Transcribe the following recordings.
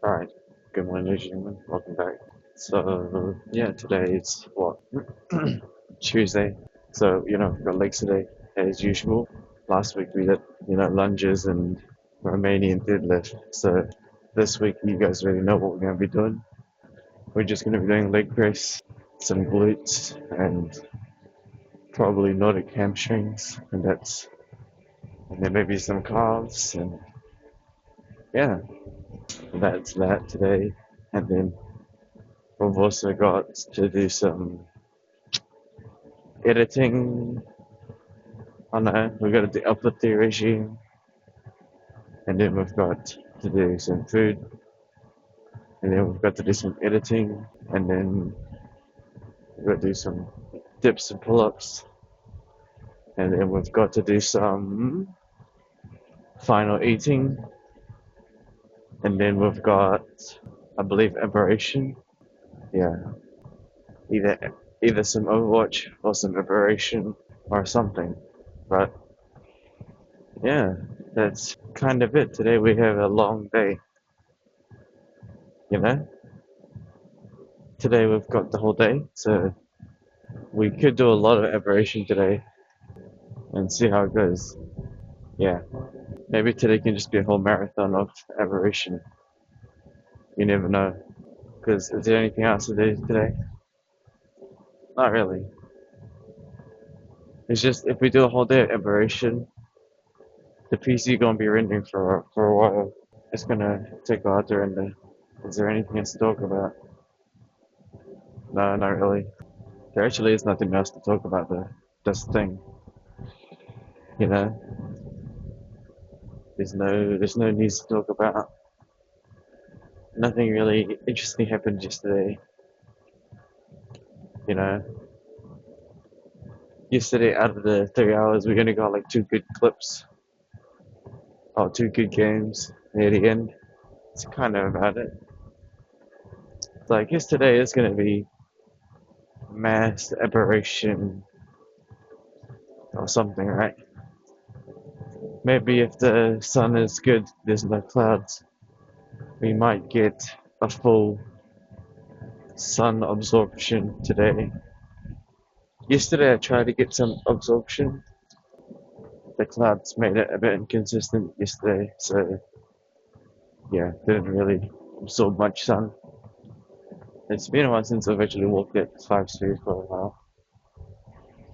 Alright, good morning ladies and gentlemen, welcome back. So, yeah, today is what? Tuesday. So, we've got legs today as usual. Last week we did, lunges and Romanian deadlift. So, this week you guys already know what we're going to be doing. We're just going to be doing leg press, some glutes, and probably Nordic hamstrings, and then maybe some calves, and yeah, that's that today. And then we've also got to do some editing on that. We've got to do upload the regime, and then we've got to do some food, and then we've got to do some editing, and then we've got to do some dips and pull-ups, and then we've got to do some final eating, and then we've got, I believe, aberration. Yeah, either either some Overwatch or some aberration or something. But yeah, that's kind of it. Today we have a long day, you know? Today we've got the whole day, so we could do a lot of aberration today and see how it goes. Yeah, maybe today can just be a whole marathon of aberration. You never know. Because is there anything else to do today? Not really. It's just if we do a whole day of aberration, the PC gonna be rendering for a while. It's gonna take a while to render. Is there anything else to talk about? No, not really. There actually is nothing else to talk about though. That's the thing. You know, there's no news to talk about. Nothing really interesting happened yesterday. You know, yesterday out of the 3 hours, we only got like two good clips or two good games near the end. It's kind of about it. So I guess today is gonna be mass aberration or something, right? Maybe if the sun is good, there's no clouds, we might get a full sun absorption today. Yesterday I tried to get some absorption. The clouds made it a bit inconsistent yesterday, so yeah, didn't really absorb much sun. It's been a while since I've actually walked at 5 speed for a while.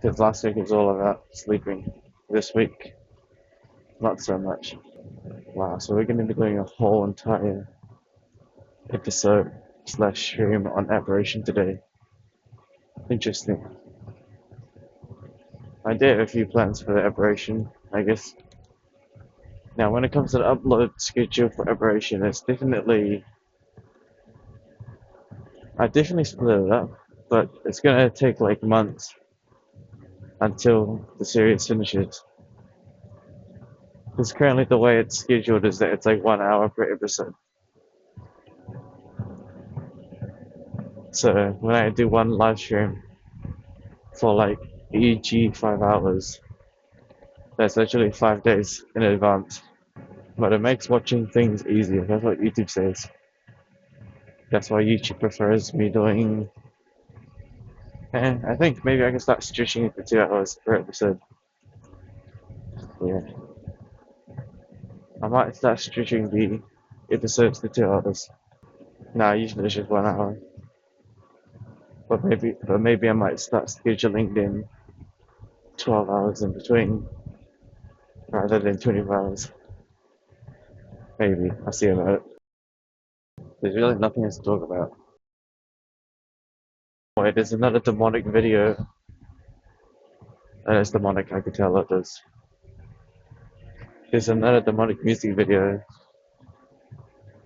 Because last week was all about sleeping. This week, not so much. Wow, so we're going to be doing a whole entire episode slash stream on aberration today. Interesting. I did have a few plans for the aberration, I guess. Now, when it comes to the upload schedule for aberration, I definitely split it up, but it's gonna take like months until the series finishes. Because currently the way it's scheduled is that it's like 1 hour per episode. So when I do one live stream for like e.g. 5 hours, that's actually 5 days in advance. But it makes watching things easier. That's what YouTube says. That's why YouTube prefers me doing. I think maybe I can start stretching it to 2 hours per episode. Yeah, I might start stretching the episodes to 2 hours. Nah, usually it's just 1 hour. But maybe I might start scheduling them 12 hours in between rather than 24 hours. Maybe. I'll see about it. There's really nothing else to talk about. Wait, there's another demonic video. It's demonic, I can tell it is. There's another demonic music video.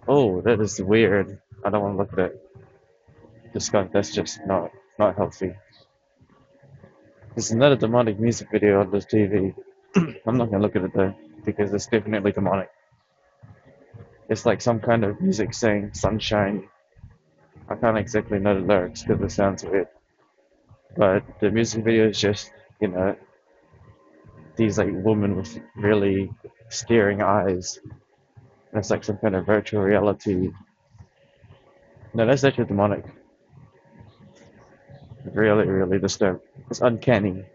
Oh, that is weird. I don't want to look at it. That's just not healthy. There's another demonic music video on this TV. I'm not gonna look at it though, because it's definitely demonic. It's like some kind of music saying sunshine. I can't exactly know the lyrics because it sounds weird. But the music video is just, you know, these like women with really staring eyes. And it's like some kind of virtual reality No, that's actually demonic. Really, really disturbed. It's uncanny.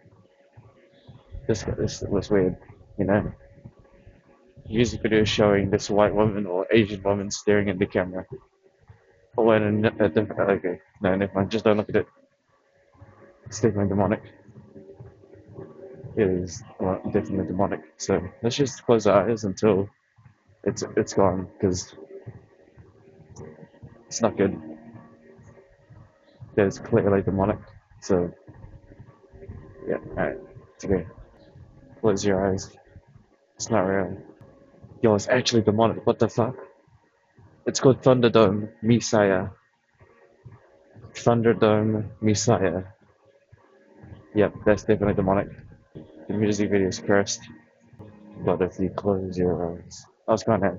This was weird, you know. Music video showing this white woman or Asian woman staring at the camera. Oh, and okay, no, never mind. Just don't look at it. It's definitely demonic. It is definitely demonic. So let's just close our eyes until it's gone, because it's not good. It's clearly demonic. So yeah, alright, it's okay. Close your eyes. It's not real. Yo, it's actually demonic. What the fuck? It's called Thunderdome Messiah. Thunderdome Messiah. Yep, that's definitely demonic. The music video is cursed. But if you close your eyes. I was going to.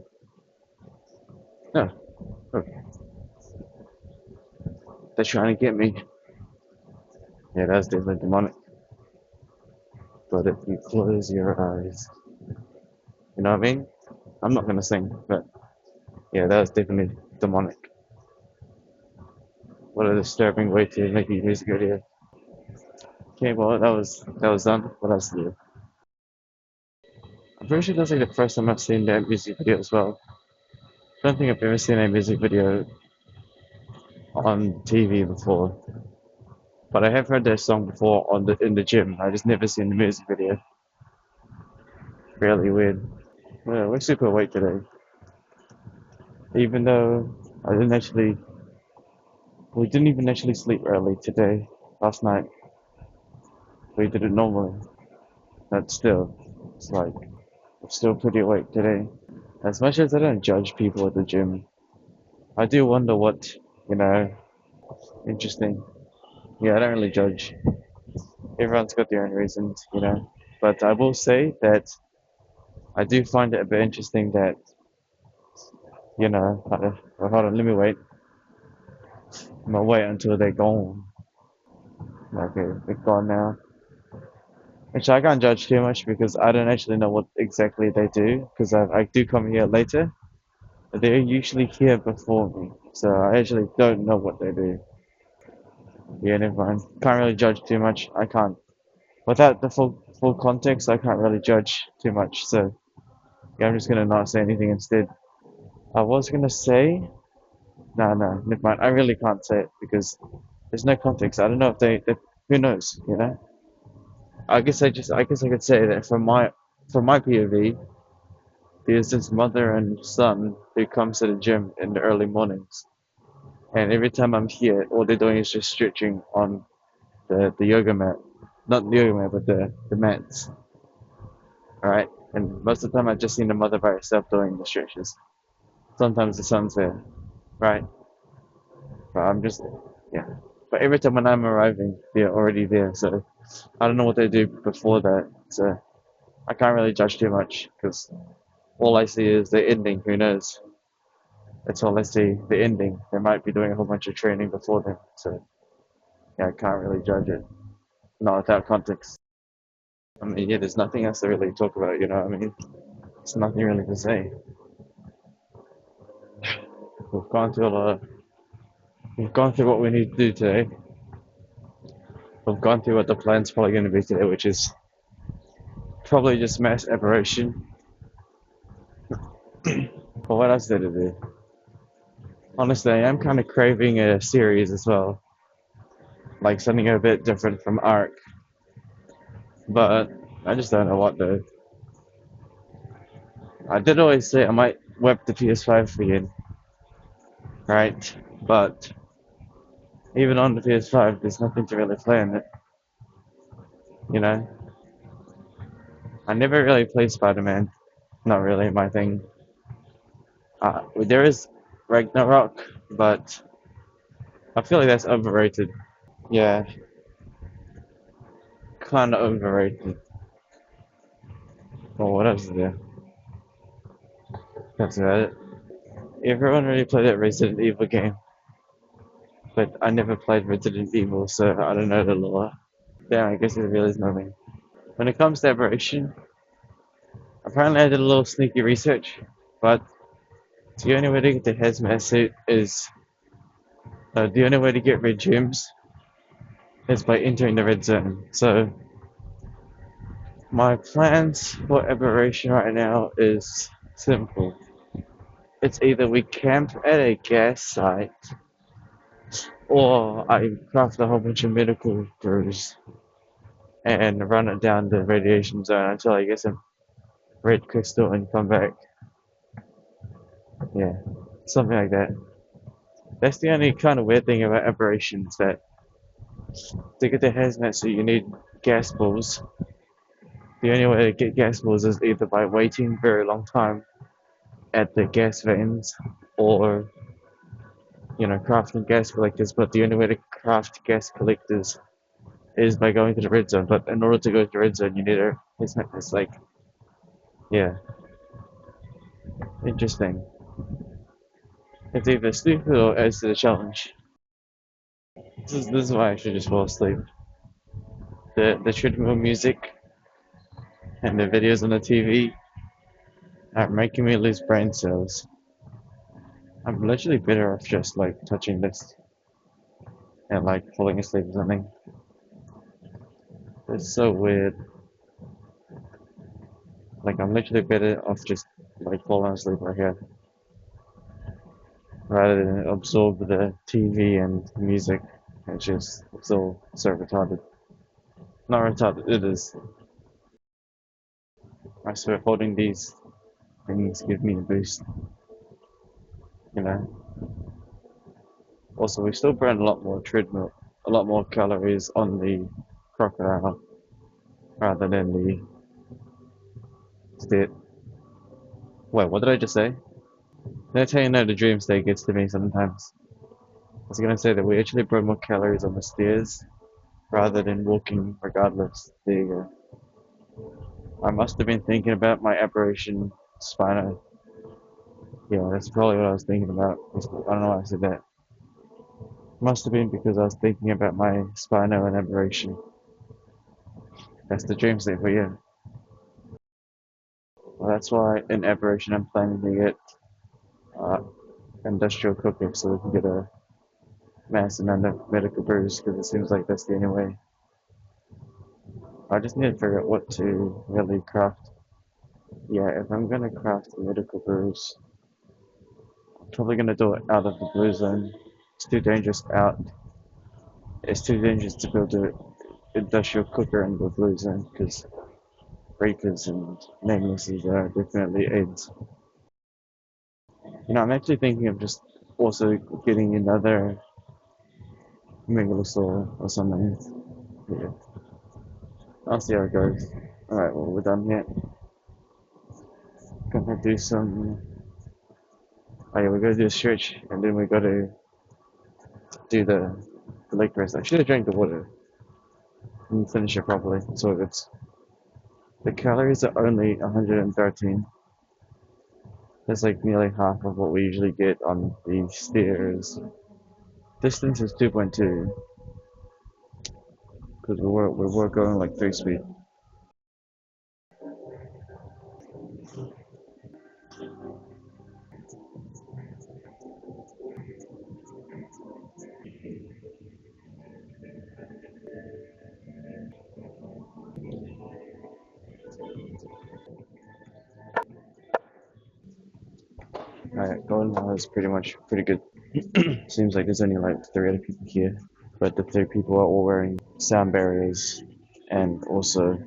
No. Oh, they're trying to get me. Yeah, that's definitely demonic. But if you close your eyes. You know what I mean? I'm not gonna sing, but yeah, that was definitely demonic. What a disturbing way to make a music video. Okay, well that was done. What else to do? I'm pretty sure that's like the first time I've seen that music video as well. I don't think I've ever seen a music video on TV before. But I have heard that song before in the gym. I just never seen the music video. Really weird. Well, we're super awake today. Even though I didn't actually we didn't even actually sleep early today. Last night. We did it normally. But still, it's like I'm still pretty awake today. As much as I don't judge people at the gym, I do wonder what, you know, interesting. Yeah, I don't really judge. Everyone's got their own reasons, you know. But I will say that I do find it a bit interesting that, hold on, let me wait. I'm gonna wait until they're gone. Okay, they're gone now. Actually, I can't judge too much because I don't actually know what exactly they do because I do come here later. They're usually here before me, so I actually don't know what they do. Yeah, never mind. Can't really judge too much. I can't. Without the full context, I can't really judge too much. So yeah, I'm just gonna not say anything instead. I was gonna say, no, never mind. I really can't say it because there's no context. I don't know if who knows, you know? I guess I could say that from my POV, there's this mother and son who comes to the gym in the early mornings, and every time I'm here, all they're doing is just stretching on the yoga mat, not the yoga mat, but the mats. All right, and most of the time I've just seen the mother by herself doing the stretches. Sometimes the son's there, right? But I'm just yeah. But every time when I'm arriving, they're already there. So I don't know what they do before that. So I can't really judge too much because all I see is the ending. Who knows? That's all I see. The ending. They might be doing a whole bunch of training before then. So yeah, I can't really judge it. Not without context. I mean, yeah, there's nothing else to really talk about. You know what I mean? There's nothing really to say. We've gone through a lot. We've gone through what we need to do today. We've gone through what the plan's probably going to be today, which is probably just mass aberration. But what else did it do? Honestly, I am kind of craving a series as well, like something a bit different from Ark. But I just don't know what though. I did always say I might whip the PS5 again, right? But even on the PS5, there's nothing to really play on it. You know, I never really played Spider-Man. Not really my thing. There is Ragnarok, but I feel like that's overrated. Yeah, kind of overrated. Well, what else is there? That's about it. Everyone really played that Resident Evil game, but I never played Resident Evil, so I don't know the lore. Yeah, I guess there really is nothing. When it comes to aberration, apparently I did a little sneaky research, but the only way to get the hazmat suit is The only way to get red gems is by entering the red zone. So my plans for aberration right now is simple. It's either we camp at a gas site or I craft a whole bunch of medical brews and run it down the radiation zone until I get some red crystal and come back. Yeah, something like that. That's the only kind of weird thing about aberrations that to get the hazmat suit you need gas balls. The only way to get gas balls is either by waiting a very long time at the gas vans or crafting gas collectors, but the only way to craft gas collectors is by going to the red zone. But in order to go to the red zone you need a hazmat. It's like, yeah, interesting. It's either stupid or adds to the challenge. This is why I should just fall asleep. The treadmill music and the videos on the TV are making me lose brain cells. I'm literally better off just like touching this and like falling asleep or something. It's so weird. Like I'm literally better off just like falling asleep right here rather than absorb the TV and music. It's all so retarded. Not retarded, it is. I swear holding these things give me a boost, you know. Also, we still burn a lot more treadmill, a lot more calories on the crocodile rather than the state. Wait, what did I just say? Did I tell you no, the dream state gets to me sometimes. I was gonna say that we actually burn more calories on the stairs rather than walking regardless. There you go. I must have been thinking about my aberration spino. Yeah, that's probably what I was thinking about. I don't know why I said that. Must have been because I was thinking about my spino and aberration. That's the dream state for you. Well, that's why in aberration I'm planning to get uh, industrial cooking so we can get a mass amount of medical brews because it seems like that's the only way. I just need to figure out what to really craft. Yeah, if I'm gonna craft medical brews, I'm probably gonna do it out of the blue zone. It's too dangerous out. It's too dangerous to build a industrial cooker in the blue zone because breakers and namelesses are definitely aids. I'm actually thinking of just also getting another megalosaur or something. Yeah, I'll see how it goes. Alright, well, we're done here. Gonna do some. Oh, yeah, we gotta do a stretch and then we gotta do the leg press. I should have drank the water and finish it properly. So it's the calories are only 113. That's like nearly half of what we usually get on the stairs. Distance is 2.2 because we were going like 3 speed. Alright, going now is pretty much pretty good. Seems like there's only like 3 other people here, but the 3 people are all wearing sound barriers, and also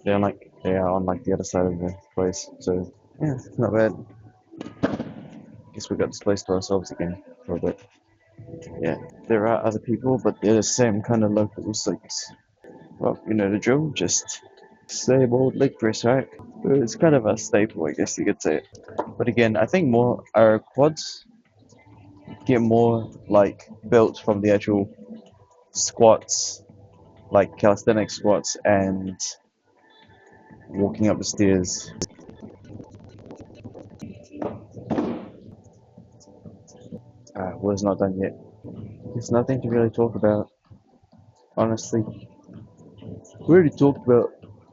they are on like the other side of the place. So yeah, it's not bad. Guess we got this place to ourselves again for a bit. Yeah, there are other people, but they're the same kind of locals. Like, well, you know the drill. Just same old leg press, right? It's kind of a staple, I guess you could say. But again, I think more our quads get more like built from the actual squats, like calisthenic squats and walking up the stairs. Was not done yet. There's nothing to really talk about, honestly. We already talked about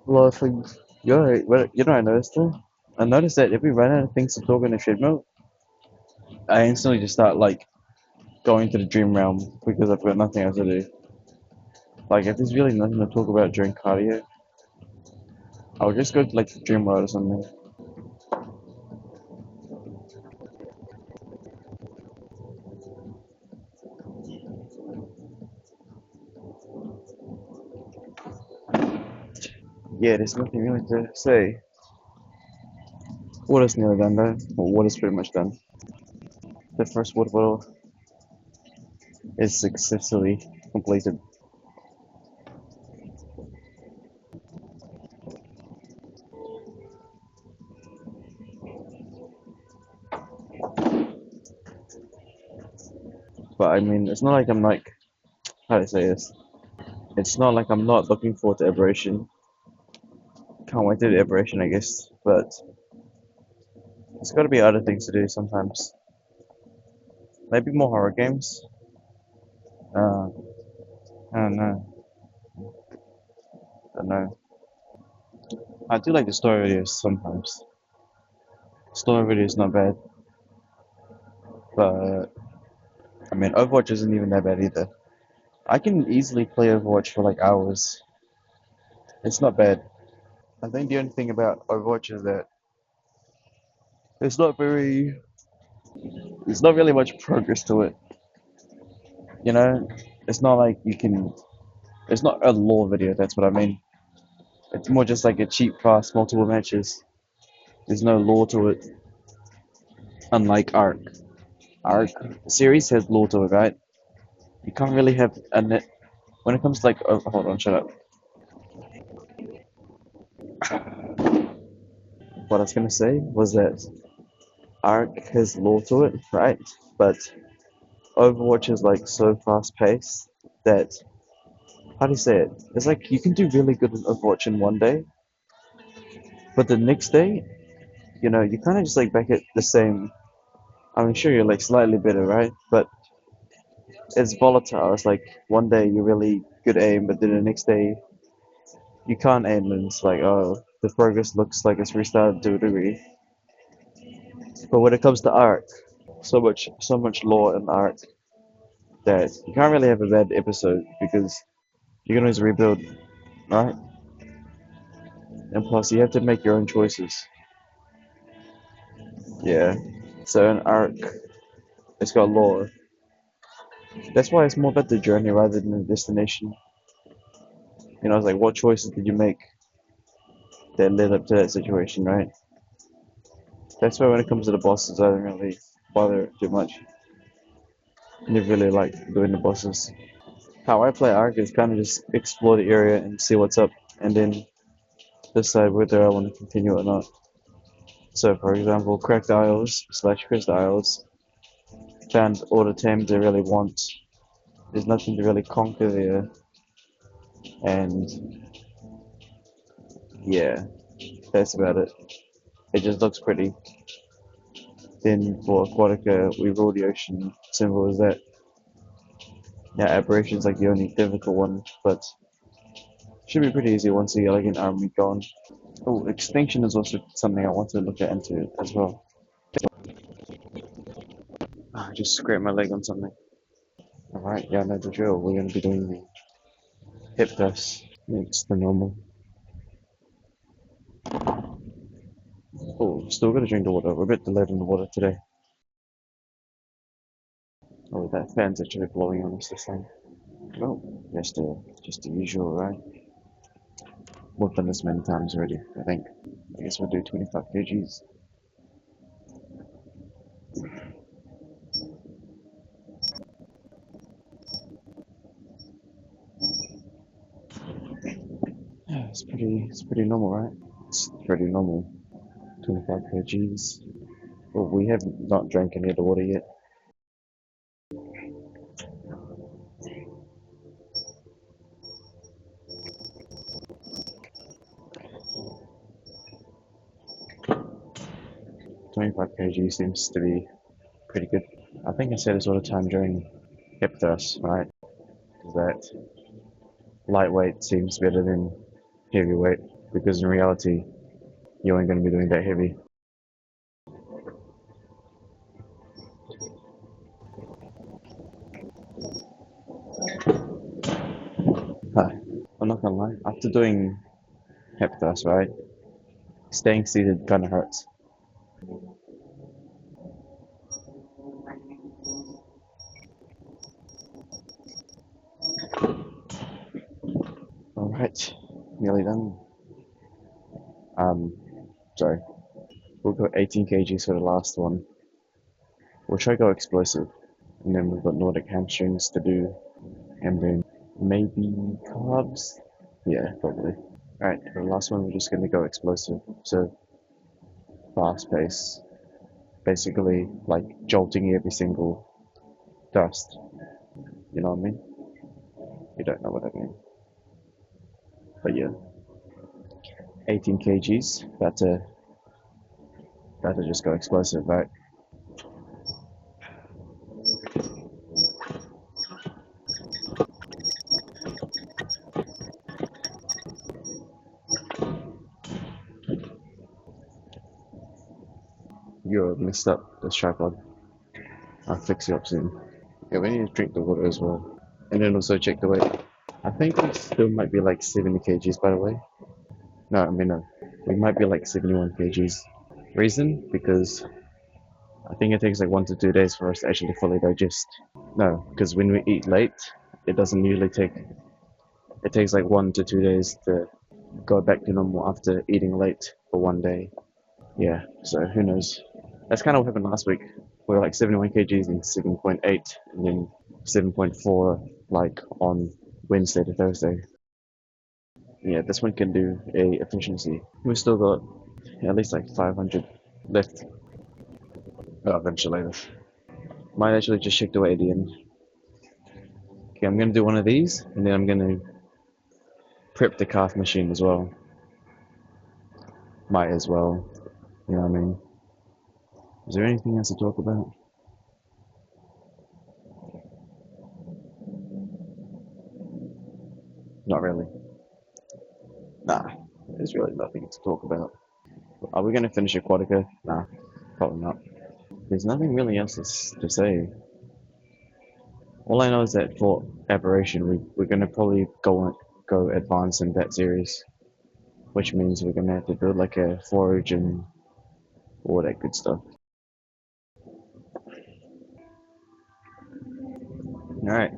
a lot of things. I noticed though? I noticed that if we run out of things to talk in the treadmill, I instantly just start like going to the dream realm because I've got nothing else to do. Like, if there's really nothing to talk about during cardio, I'll just go to like the dream world or something. Yeah, there's nothing really to say. Water's nearly done though. Well, water's pretty much done. The first water bottle is successfully completed. But I mean, it's not like I'm like, how to say this? It's not like I'm not looking forward to Aberration. Can't wait to do Aberration, I guess. But there's got to be other things to do sometimes. Maybe more horror games. Uh, I don't know. I don't know. I do like the story videos sometimes. Story videos not bad, but I mean Overwatch isn't even that bad either. I can easily play Overwatch for like hours. It's not bad. I think the only thing about Overwatch is that it's not very, there's not really much progress to it. You know, it's not like you can. It's not a lore video. That's what I mean. It's more just like a cheap, fast, multiple matches. There's no lore to it, unlike Arc. Arc series has lore to it, right? You can't really have a net when it comes to like. Oh, hold on, shut up. What I was gonna say was that Arc has lore to it, right? But Overwatch is like so fast paced that how do you say it? It's like you can do really good in Overwatch in one day, but the next day, you kind of just like back at the same. I mean, sure, you're like slightly better, right? But it's volatile. It's like one day you're really good aim, but then the next day you can't aim, and it's like, oh, the progress looks like it's restarted to a degree. But when it comes to Arc, so much lore in Arc that you can't really have a bad episode because you can always rebuild, right? And plus, you have to make your own choices. Yeah. So in Arc, it's got lore. That's why it's more about the journey rather than the destination. It's like what choices did you make that led up to that situation, right? That's why when it comes to the bosses, I don't really bother too much. I never really like doing the bosses. How I play Ark is kind of just explore the area and see what's up, and then decide whether I want to continue or not. So, for example, Cracked Isles slash Cursed Isles found all the tames I really want. There's nothing to really conquer there, and yeah, that's about it. It just looks pretty. Then for Aquatica, we rule the ocean. Simple as that. Yeah, Aberration's like the only difficult one, but should be pretty easy once you get like an army going. Oh, Extinction is also something I want to look at into as well. I just scraped my leg on something. Alright, yeah, no, the drill. We're going to be doing the hip thrust. It's the normal. Oh, still gotta drink the water. We're a bit delayed in the water today. Oh, that fan's actually blowing on us this time. Oh, just the usual, right? We've done this many times already, I think. I guess we'll do 25 kgs. Yeah, it's pretty normal, right? It's pretty normal. 25 kgs. Well, we have not drank any of the water yet. 25 kg seems to be pretty good. I think I say this all the time during hip thrust, right? Is that lightweight seems better than heavyweight because in reality you ain't going to be doing that heavy. gonna lie, after doing hip thrust, right, staying seated kind of hurts. All right, nearly done. Um, sorry, we'll go 18 kgs for the last one. We'll try go explosive, and then we've got Nordic hamstrings to do, and then maybe calves. Yeah, probably. All right, for the last one, we're just gonna go explosive. So fast pace, basically like jolting every single thrust. You know what I mean? You don't know what I mean, but yeah. 18 kgs. Better just go explosive, right? You're messed up this tripod. I'll fix you up soon. Yeah, we need to drink the water as well. And then also check the weight. I think we still might be like 70 kgs by the way. No, I mean no. We might be like 71 kgs. Reason? Because I think it takes like 1 to 2 days for us to actually fully digest. No, because when we eat late, it doesn't usually take, it takes like 1 to 2 days to go back to normal after eating late for 1 day. Yeah, so who knows? That's kind of what happened last week. We were like 71 kgs and 7.8, and then 7.4 like on Wednesday to Thursday. Yeah, this one can do a efficiency. We've still got at least like 500 left. Oh, eventually. Might actually just check the weight at the end. Okay, I'm gonna do one of these, and then I'm gonna prep the calf machine as well. Might as well. You know what I mean? Is there anything else to talk about? Not really. Nah, there's really nothing to talk about. Are we gonna finish Aquatica? Nah, probably not. There's nothing really else to say. All I know is that for Aberration, we're gonna probably go advance in that series, which means we're gonna have to build like a forage and all that good stuff. All right,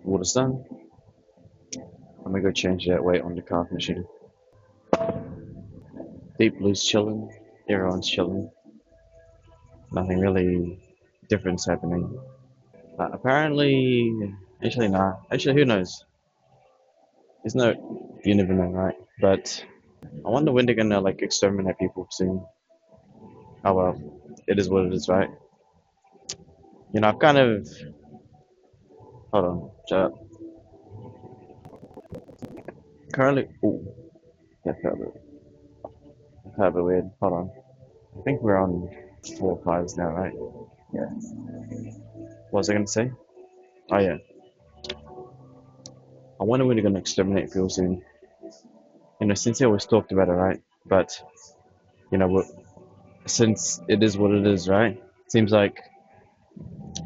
water's done. I'm gonna go change that weight on the calf machine. Deep Blue's chilling. Everyone's chilling. Nothing really different's happening. Apparently, actually, nah. Actually, who knows? There's no, you never know, right? But I wonder when they're gonna like exterminate people soon. Oh well, it is what it is, right? You know, I've kind of, hold on, shut up. Currently, ooh, that felt a bit weird. Hold on. I think we're on 4 5s now, right? Yeah. What was I gonna say? Oh yeah. I wonder when they're gonna exterminate people soon. You know, since they always talked about it, right? But you know, since it is what it is, right? Seems like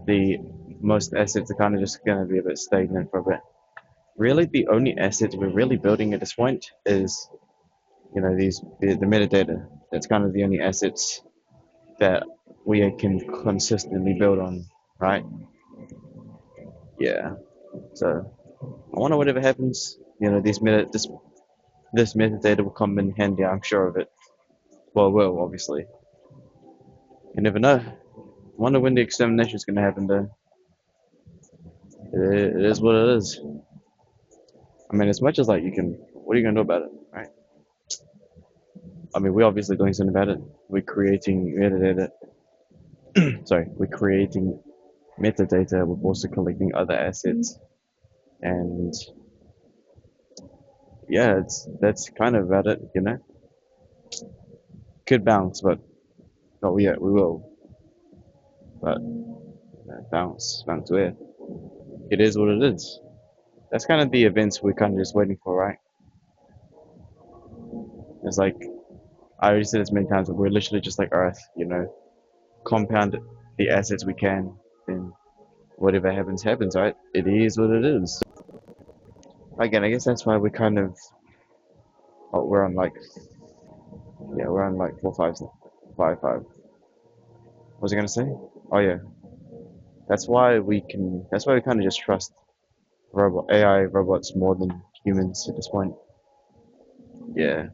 the most assets are kind of just gonna be a bit stagnant for a bit. Really, the only assets we're really building at this point is, you know, the metadata. That's kind of the only assets that we can consistently build on, right? Yeah. So I wonder whatever happens. You know, this metadata will come in handy. I'm sure of it. Well, it will obviously. You never know. I wonder when the extermination is going to happen. Though it is what it is. I mean, as much as like you can, what are you going to do about it, right? I mean, we're obviously doing something about it. We're creating metadata. Sorry, we're creating metadata. We're also collecting other assets, and yeah, that's kind of about it. You know, could bounce, but not yet. We will, but bounce where? It is what it is. That's kind of the events we're kind of just waiting for, right? It's like I already said this many times, but we're literally just like Earth. You know, compound the assets we can, then whatever happens, happens, right? It is what it is. again, I guess that's why we kind of, oh, we're on like, yeah, we're on like 4, 5, 5. What was I gonna say? Oh yeah, that's why we kind of just trust AI robots more than humans at this point. Yeah,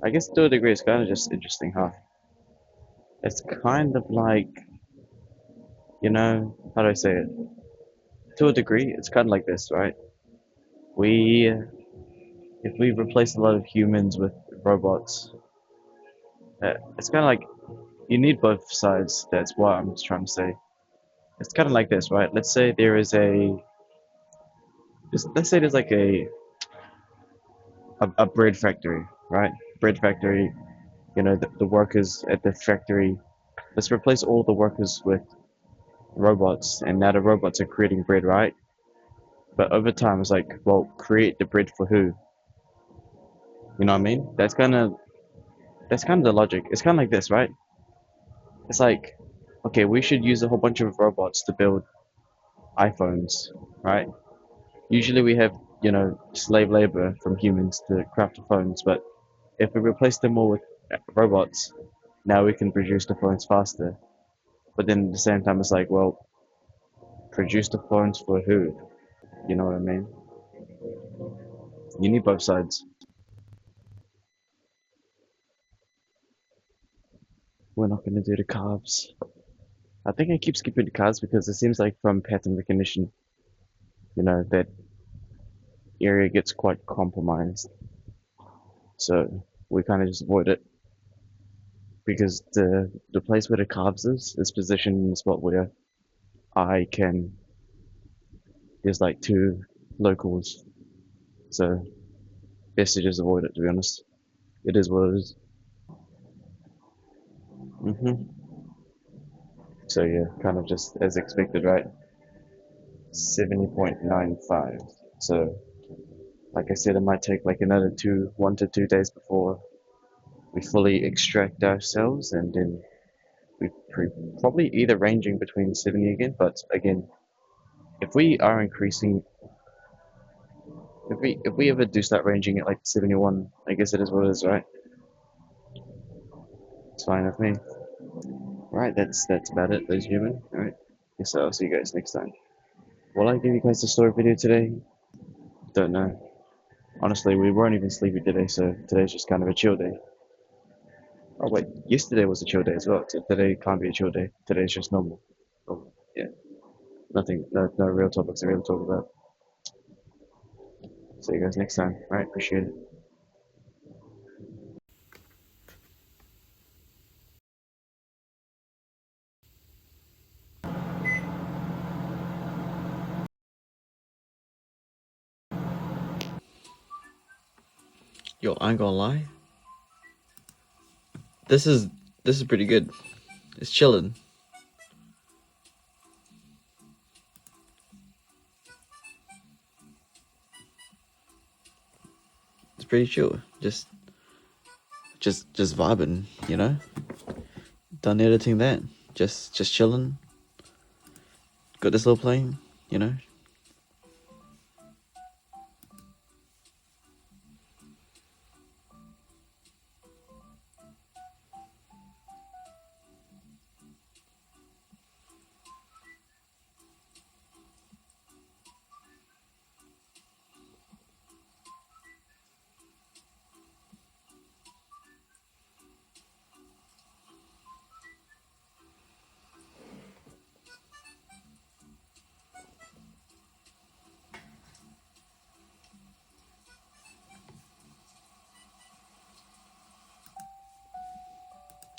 I guess to a degree it's kind of just interesting, huh? It's kind of like, how do I say it? To a degree, it's kind of like this, right? We, if we replace a lot of humans with robots, it's kind of like you need both sides. That's what I'm just trying to say. It's kind of like this, right? Let's say there's like a bread factory, right? Bread factory. The workers at the factory. Let's replace all the workers with robots, and now the robots are creating bread, right? But over time, it's like, well, create the bread for who? You know what I mean? That's kind of the logic. It's kind of like this, right? It's like, okay, we should use a whole bunch of robots to build iPhones, right? Usually we have, slave labor from humans to craft the phones, but if we replace them all with robots, now we can produce the phones faster. But then at the same time, it's like, well, produce the phones for who? You know what I mean? You need both sides. We're not going to do the carbs. I think I keep skipping the carbs because it seems like from pattern recognition, that area gets quite compromised. So we kind of just avoid it because the place where the carbs is positioned in a spot where I can. There's like two locals, so best to just avoid it. To be honest, it is what it is. So yeah, kind of just as expected, right? 70.95. So like I said, it might take like another 1 to 2 days before we fully extract ourselves, and then we probably either ranging between 70 again. But again, if we are increasing, if we ever do start ranging at like 71, I guess it is what it is, right? It's fine with me. Right, that's about it, ladies and gentlemen. All right, so I'll see you guys next time. Will I give you guys a story video today? Don't know. Honestly, we weren't even sleepy today, so today's just kind of a chill day. Oh wait, yesterday was a chill day as well. Today can't be a chill day. Today's just normal. Oh, yeah, nothing, no real topics to really talk about. See you guys next time. All right, appreciate it. Yo, I ain't gonna lie. This is this is pretty good. It's chilling. It's pretty chill. Just vibing, Done editing that. Just chilling. Got this little plane, you know.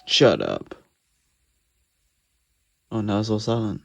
Shut up. Oh, now it's all silent.